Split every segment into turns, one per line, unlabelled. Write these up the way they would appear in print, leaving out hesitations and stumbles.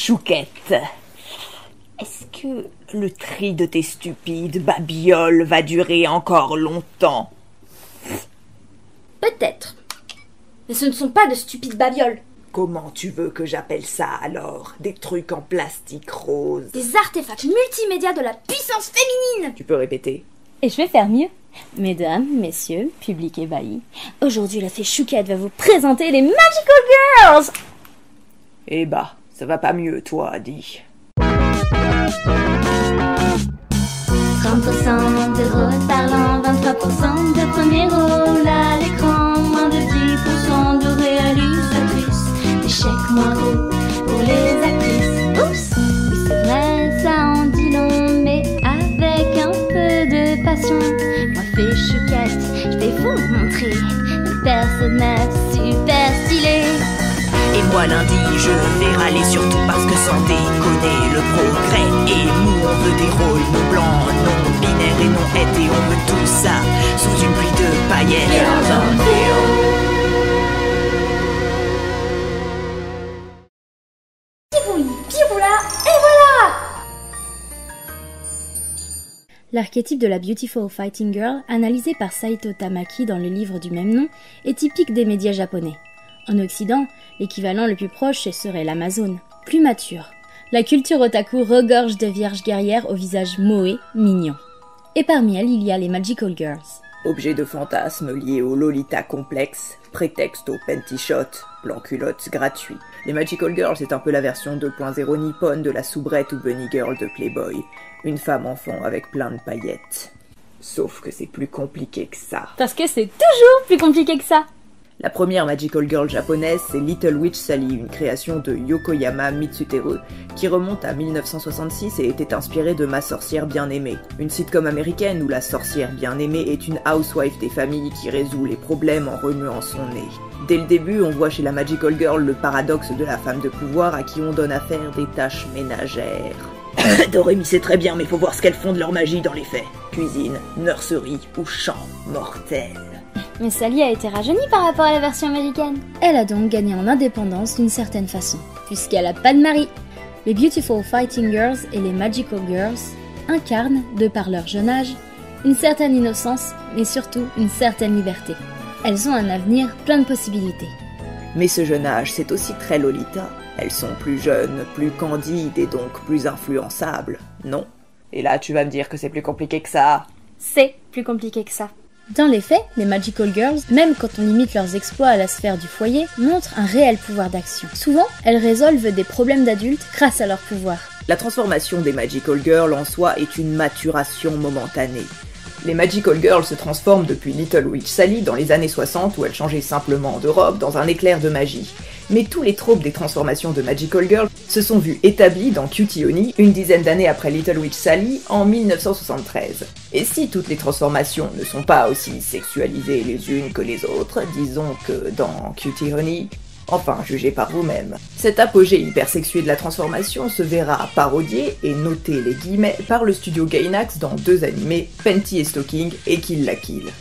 Chouquette, est-ce que le tri de tes stupides babioles va durer encore longtemps?
Peut-être. Mais ce ne sont pas de stupides babioles.
Comment tu veux que j'appelle ça alors? Des trucs en plastique rose?
Des artefacts multimédia de la puissance féminine.
Tu peux répéter?
Et je vais faire mieux. Mesdames, messieurs, public ébahi, aujourd'hui la fée Chouquette va vous présenter les Magical Girls.
Eh bah, ça va pas mieux, toi, dis.
30% de rôles parlants, 23% de premier rôle à l'écran, moins de 10% de réalisatrices, d'échecs moins gros pour les actrices. Oups, oui c'est vrai, ça en dit long, mais avec un peu de passion. Moi fée Chouquette, je vais vous montrer des personnages super stylés.
Et moi lundi je vais râler surtout parce que sans déconner le progrès est mou. On veut des rôles non blancs, non binaires et non et on veut tout ça sous une pluie de paillettes.
Pirouli, piroula, et voilà.
L'archétype de la Beautiful Fighting Girl, analysé par Saito Tamaki dans le livre du même nom, est typique des médias japonais. En Occident, l'équivalent le plus proche serait l'Amazone, plus mature. La culture otaku regorge de vierges guerrières au visage moé, mignon. Et parmi elles, il y a les Magical Girls.
Objet de fantasme lié au Lolita complexe, prétexte au panty shot, plan culotte gratuit. Les Magical Girls, c'est un peu la version 2.0 nippone de la soubrette ou bunny girl de Playboy. Une femme enfant avec plein de paillettes. Sauf que c'est plus compliqué que ça.
Parce que c'est toujours plus compliqué que ça.
La première Magical Girl japonaise, c'est Little Witch Sally, une création de Yokoyama Mitsuteru, qui remonte à 1966 et était inspirée de Ma sorcière bien-aimée, une sitcom américaine où la sorcière bien-aimée est une housewife des familles qui résout les problèmes en remuant son nez. Dès le début, on voit chez la Magical Girl le paradoxe de la femme de pouvoir à qui on donne à faire des tâches ménagères. Dorémy c'est très bien, mais faut voir ce qu'elles font de leur magie dans les faits. Cuisine, nurserie ou chant mortel.
Mais Sally a été rajeunie par rapport à la version américaine. Elle a donc gagné en indépendance d'une certaine façon, puisqu'elle a pas de mari. Les Beautiful Fighting Girls et les Magical Girls incarnent, de par leur jeune âge, une certaine innocence, mais surtout une certaine liberté. Elles ont un avenir plein de possibilités.
Mais ce jeune âge, c'est aussi très Lolita. Elles sont plus jeunes, plus candides et donc plus influençables, non? Et là, tu vas me dire que c'est plus compliqué que ça.
C'est plus compliqué que ça. Dans les faits, les Magical Girls, même quand on limite leurs exploits à la sphère du foyer, montrent un réel pouvoir d'action. Souvent, elles résolvent des problèmes d'adultes grâce à leur pouvoir.
La transformation des Magical Girls en soi est une maturation momentanée. Les Magical Girls se transforment depuis Little Witch Sally dans les années 60 où elles changeaient simplement de robe dans un éclair de magie. Mais tous les tropes des transformations de Magical Girls se sont vus établis dans Cutie Honey une dizaine d'années après Little Witch Sally en 1973. Et si toutes les transformations ne sont pas aussi sexualisées les unes que les autres, disons que dans Cutie Honey, enfin jugez par vous-même, cet apogée hypersexué de la transformation se verra parodié, et notez les guillemets, par le studio Gainax dans deux animés, Panty et Stocking et Kill la Kill.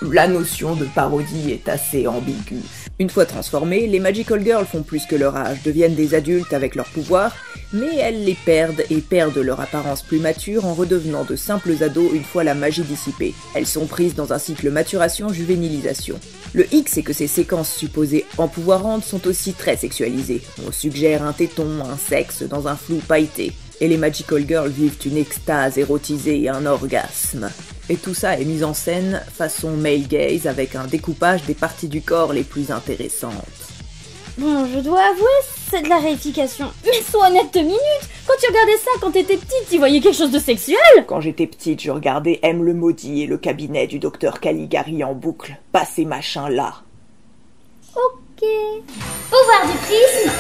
La notion de parodie est assez ambiguë. Une fois transformées, les Magical Girls font plus que leur âge, deviennent des adultes avec leurs pouvoirs, mais elles les perdent et perdent leur apparence plus mature en redevenant de simples ados une fois la magie dissipée. Elles sont prises dans un cycle maturation-juvénilisation. Le hic, c'est que ces séquences supposées empouvoirantes sont aussi très sexualisées. On suggère un téton, un sexe dans un flou pailleté. Et les Magical Girls vivent une extase érotisée et un orgasme. Et tout ça est mis en scène façon male gaze avec un découpage des parties du corps les plus intéressantes.
Bon, je dois avouer, c'est de la réification. Mais sois honnête 2 minutes. Quand tu regardais ça quand t'étais petite, tu voyais quelque chose de sexuel?
Quand j'étais petite, je regardais M le maudit et le cabinet du docteur Caligari en boucle. Pas ces machins-là.
Ok.
Pouvoir du prisme,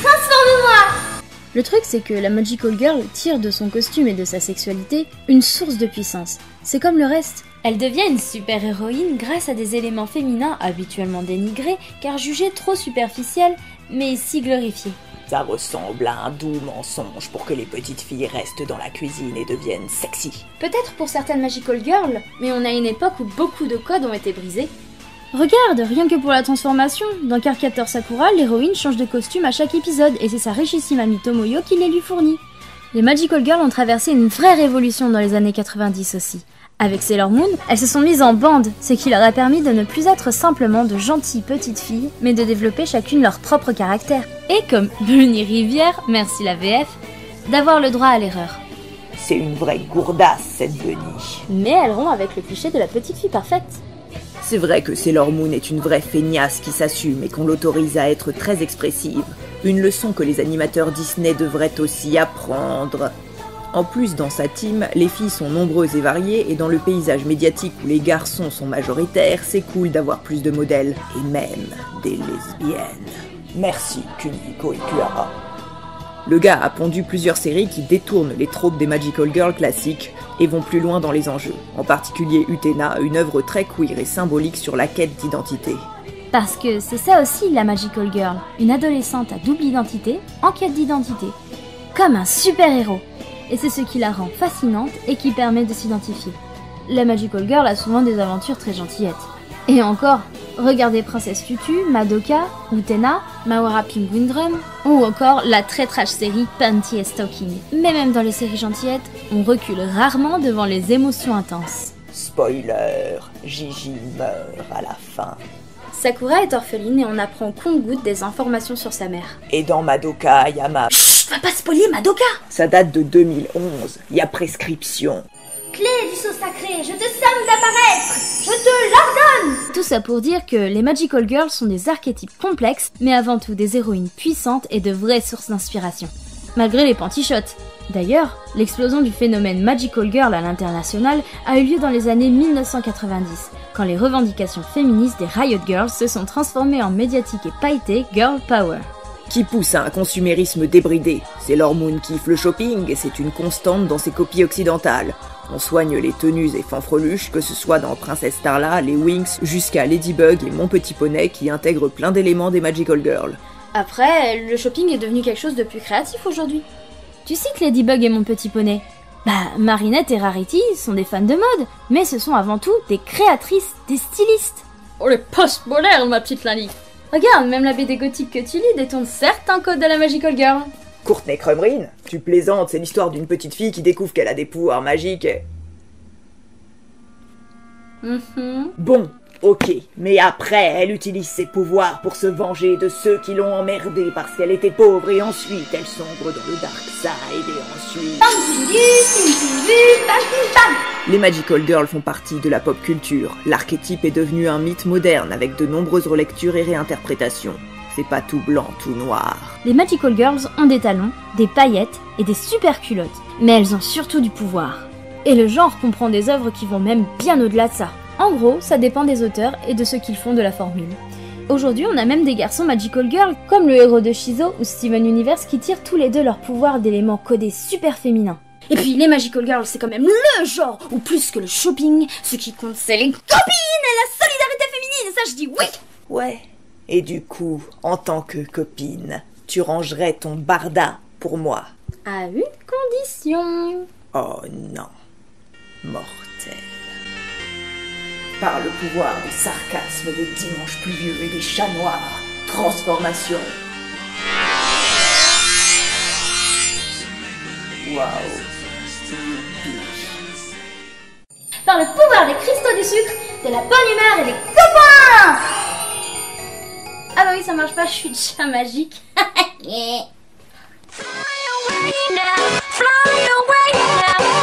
transforme-moi.
Le truc, c'est que la Magical Girl tire de son costume et de sa sexualité une source de puissance. C'est comme le reste. Elle devient une super-héroïne grâce à des éléments féminins habituellement dénigrés, car jugés trop superficiels, mais si glorifiés.
Ça ressemble à un doux mensonge pour que les petites filles restent dans la cuisine et deviennent sexy.
Peut-être pour certaines Magical Girls, mais on a une époque où beaucoup de codes ont été brisés. Regarde, rien que pour la transformation, dans Cardcaptor Sakura, l'héroïne change de costume à chaque épisode et c'est sa richissime amie Tomoyo qui les lui fournit. Les Magical Girls ont traversé une vraie révolution dans les années 90 aussi. Avec Sailor Moon, elles se sont mises en bande, ce qui leur a permis de ne plus être simplement de gentilles petites filles, mais de développer chacune leur propre caractère. Et comme Bunny Rivière, merci la VF, d'avoir le droit à l'erreur.
C'est une vraie gourdasse, cette Bunny.
Mais elle rompt avec le cliché de la petite fille parfaite.
C'est vrai que Sailor Moon est une vraie feignasse qui s'assume et qu'on l'autorise à être très expressive. Une leçon que les animateurs Disney devraient aussi apprendre. En plus, dans sa team, les filles sont nombreuses et variées, et dans le paysage médiatique où les garçons sont majoritaires, c'est cool d'avoir plus de modèles, et même des lesbiennes. Merci, Kuniko Ikuhara. Le gars a pondu plusieurs séries qui détournent les tropes des Magical Girls classiques et vont plus loin dans les enjeux, en particulier Utena, une œuvre très queer et symbolique sur la quête d'identité.
Parce que c'est ça aussi la Magical Girl, une adolescente à double identité, en quête d'identité. Comme un super-héros. Et c'est ce qui la rend fascinante et qui permet de s'identifier. La Magical Girl a souvent des aventures très gentillettes. Et encore, regardez Princesse Tutu, Madoka, Utena, Mawara Penguin Drum, ou encore la très trash série Panty et Stocking. Mais même dans les séries gentillettes, on recule rarement devant les émotions intenses.
Spoiler, Gigi meurt à la fin.
Sakura est orpheline et on apprend au compte-gouttes des informations sur sa mère.
Et dans Madoka, Yama...
Chut, va pas spoiler Madoka!
Ça date de 2011, y a prescription.
Clé du sceau sacré, je te somme d'apparaître! Je te l'ordonne!
Tout ça pour dire que les Magical Girls sont des archétypes complexes, mais avant tout des héroïnes puissantes et de vraies sources d'inspiration. Malgré les panty-shots. D'ailleurs, l'explosion du phénomène Magical Girl à l'international a eu lieu dans les années 1990, quand les revendications féministes des Riot Girls se sont transformées en médiatique et pailletées Girl Power.
Qui pousse à un consumérisme débridé. Sailor Moon kiffe le shopping et c'est une constante dans ses copies occidentales. On soigne les tenues et fanfreluches, que ce soit dans Princesse Starla, les Winx, jusqu'à Ladybug et Mon Petit Poney qui intègrent plein d'éléments des Magical Girls.
Après, le shopping est devenu quelque chose de plus créatif aujourd'hui. Tu cites Ladybug et Mon Petit Poney. Bah, Marinette et Rarity sont des fans de mode, mais ce sont avant tout des créatrices, des stylistes. Oh le post-moderne, ma petite Lali. Regarde, même la BD gothique que tu lis détourne certains codes de la Magical Girl.
Courtney Crumrin, tu plaisantes, c'est l'histoire d'une petite fille qui découvre qu'elle a des pouvoirs magiques et... Bon, ok, mais après, elle utilise ses pouvoirs pour se venger de ceux qui l'ont emmerdée parce qu'elle était pauvre et ensuite elle sombre dans le dark side et ensuite... Les Magical Girls font partie de la pop culture. L'archétype est devenu un mythe moderne avec de nombreuses relectures et réinterprétations. C'est pas tout blanc, tout noir.
Les Magical Girls ont des talons, des paillettes et des super culottes, mais elles ont surtout du pouvoir. Et le genre comprend des œuvres qui vont même bien au-delà de ça. En gros, ça dépend des auteurs et de ce qu'ils font de la formule. Aujourd'hui, on a même des garçons Magical Girls, comme le héros de Shizo ou Steven Universe, qui tirent tous les deux leur pouvoir d'éléments codés super féminins. Et puis les Magical Girls, c'est quand même le genre, ou plus que le shopping, ce qui compte c'est les copines et la solidarité féminine, ça je dis oui.
Ouais, et du coup, en tant que copine, tu rangerais ton barda pour moi.
À une condition.
Oh non, mortel. Par le pouvoir du sarcasme de dimanche pluvieux et des chats noirs, transformation. Waouh.
Par le pouvoir des cristaux du sucre, de la bonne humeur et des copains!
Ah bah oui, ça marche pas, je suis de chat magique.
Fly away now, fly away now.